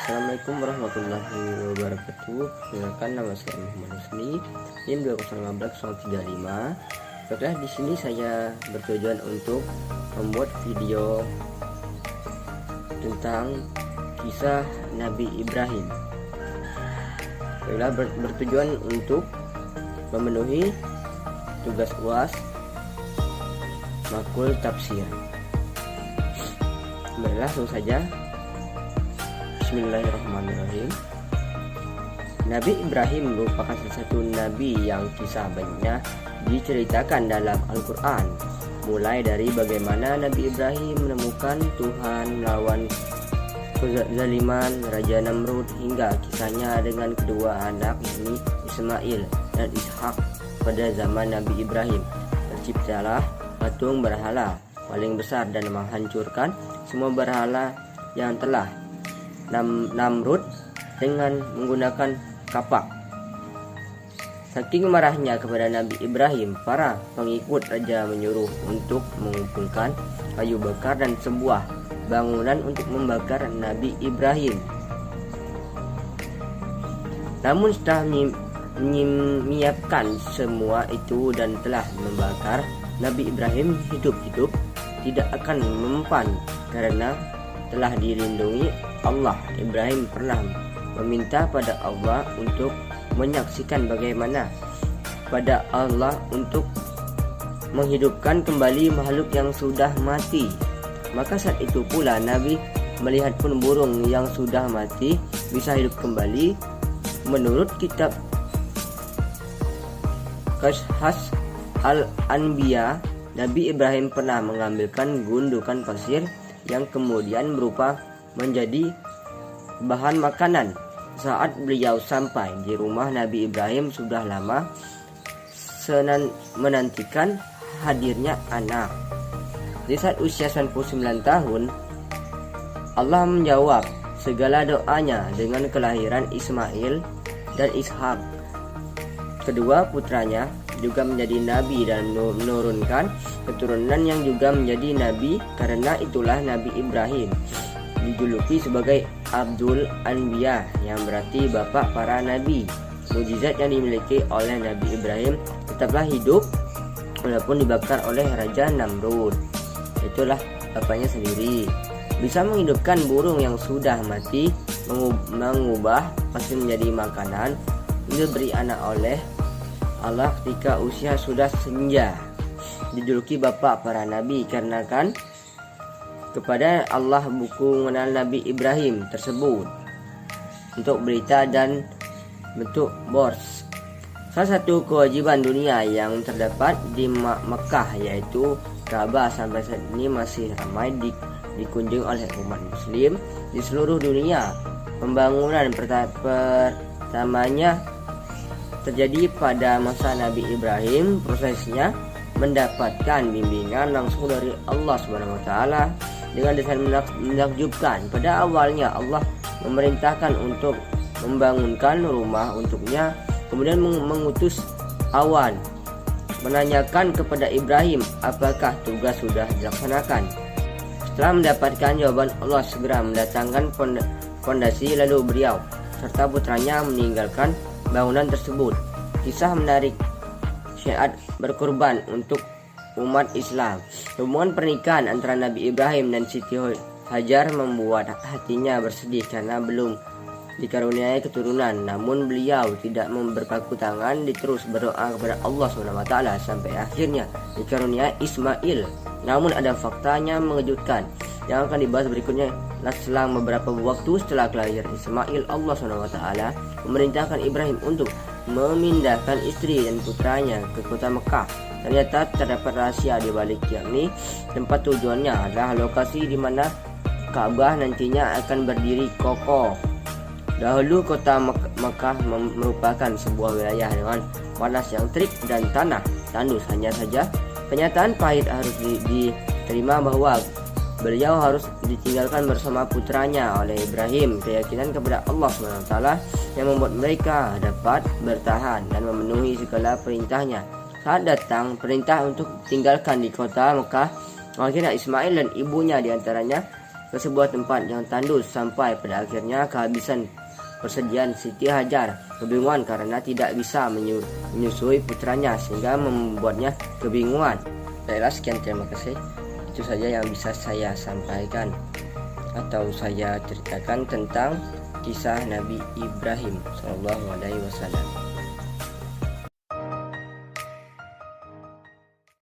Assalamualaikum warahmatullahi wabarakatuh. Perkenalkan, nama saya Muhammad Husni, NIM 2015035. Baiklah, di sini saya bertujuan untuk membuat video tentang kisah Nabi Ibrahim. Baiklah, bertujuan untuk memenuhi tugas UAS makul tafsir. Baiklah, langsung saja. Bismillahirrahmanirrahim. Nabi Ibrahim merupakan salah satu nabi yang kisah baiknya diceritakan dalam Al-Quran. Mulai dari bagaimana Nabi Ibrahim menemukan Tuhan melawan kezaliman Raja Namrud, hingga kisahnya dengan kedua anak, yakni Ismail dan Ishak. Pada zaman Nabi Ibrahim terciptalah patung berhala paling besar dan menghancurkan semua berhala yang telah Namrud dengan menggunakan kapak. Saking marahnya kepada Nabi Ibrahim, para pengikut raja menyuruh untuk mengumpulkan kayu bakar dan sebuah bangunan untuk membakar Nabi Ibrahim. Namun setelah menyiapkan semua itu dan telah membakar, Nabi Ibrahim hidup-hidup tidak akan mempan karena telah dilindungi Allah. Ibrahim pernah meminta pada Allah untuk menyaksikan bagaimana pada Allah untuk menghidupkan kembali makhluk yang sudah mati. Maka saat itu pula Nabi melihat pun burung yang sudah mati bisa hidup kembali. Menurut kitab Qasas Al-Anbiya, Nabi Ibrahim pernah mengambilkan gundukan pasir yang kemudian berubah menjadi bahan makanan. Saat beliau sampai di rumah, Nabi Ibrahim sudah lama menantikan hadirnya anak. Di saat usia 99 tahun, Allah menjawab segala doanya dengan kelahiran Ismail dan Ishak. Kedua putranya juga menjadi nabi dan menurunkan keturunan yang juga menjadi nabi. Karena itulah Nabi Ibrahim dijuluki sebagai Abdul Anbiya, yang berarti bapak para nabi. Mukjizat yang dimiliki oleh Nabi Ibrahim tetaplah hidup walaupun dibakar oleh Raja Namrud. Itulah bapaknya sendiri. Bisa menghidupkan burung yang sudah mati, mengubah pasir menjadi makanan, diberi anak oleh Allah ketika usia sudah senja. Dijuluki bapak para nabi karena kan kepada Allah buku mengenal Nabi Ibrahim tersebut untuk berita dan bentuk bors. Salah satu kewajiban dunia yang terdapat di Mekah yaitu Ka'bah sampai saat ini masih ramai dikunjungi oleh umat muslim di seluruh dunia. Pembangunan pertamanya terjadi pada masa Nabi Ibrahim. Prosesnya mendapatkan bimbingan langsung dari Allah SWT dengan desain menakjubkan. Pada awalnya Allah memerintahkan untuk membangunkan rumah untuknya, kemudian mengutus awan menanyakan kepada Ibrahim apakah tugas sudah dilaksanakan. Setelah mendapatkan jawaban, Allah segera mendatangkan fondasi, lalu beliau serta putranya meninggalkan bangunan tersebut. Kisah menarik syiar berkorban untuk umat Islam. Hubungan pernikahan antara Nabi Ibrahim dan Siti Hajar membuat hatinya bersedih karena belum dikaruniai keturunan. Namun beliau tidak berpaku tangan, terus berdoa kepada Allah SWT sampai akhirnya dikaruniai Ismail. Namun ada faktanya mengejutkan yang akan dibahas berikutnya. Selang beberapa waktu setelah kelahiran Ismail, Allah SWT memerintahkan Ibrahim untuk memindahkan istri dan putranya ke kota Mekah. Ternyata terdapat rahasia di balik, yakni tempat tujuannya adalah lokasi di mana Ka'bah nantinya akan berdiri kokoh. Dahulu kota Mekah merupakan sebuah wilayah dengan panas yang terik dan tanah tandus. Hanya saja kenyataan pahit harus diterima bahwa beliau harus ditinggalkan bersama putranya oleh Ibrahim. Keyakinan kepada Allah SWT yang membuat mereka dapat bertahan dan memenuhi segala perintahnya. Saat datang perintah untuk tinggalkan di kota Mekah, akhirnya Ismail dan ibunya diantaranya ke sebuah tempat yang tandus sampai pada akhirnya kehabisan persediaan. Siti Hajar kebingungan karena tidak bisa menyusui putranya sehingga membuatnya kebingungan. Baiklah, sekian, terima kasih. Itu saja yang bisa saya sampaikan atau saya ceritakan tentang kisah Nabi Ibrahim Shallallahu Alaihi Wasallam.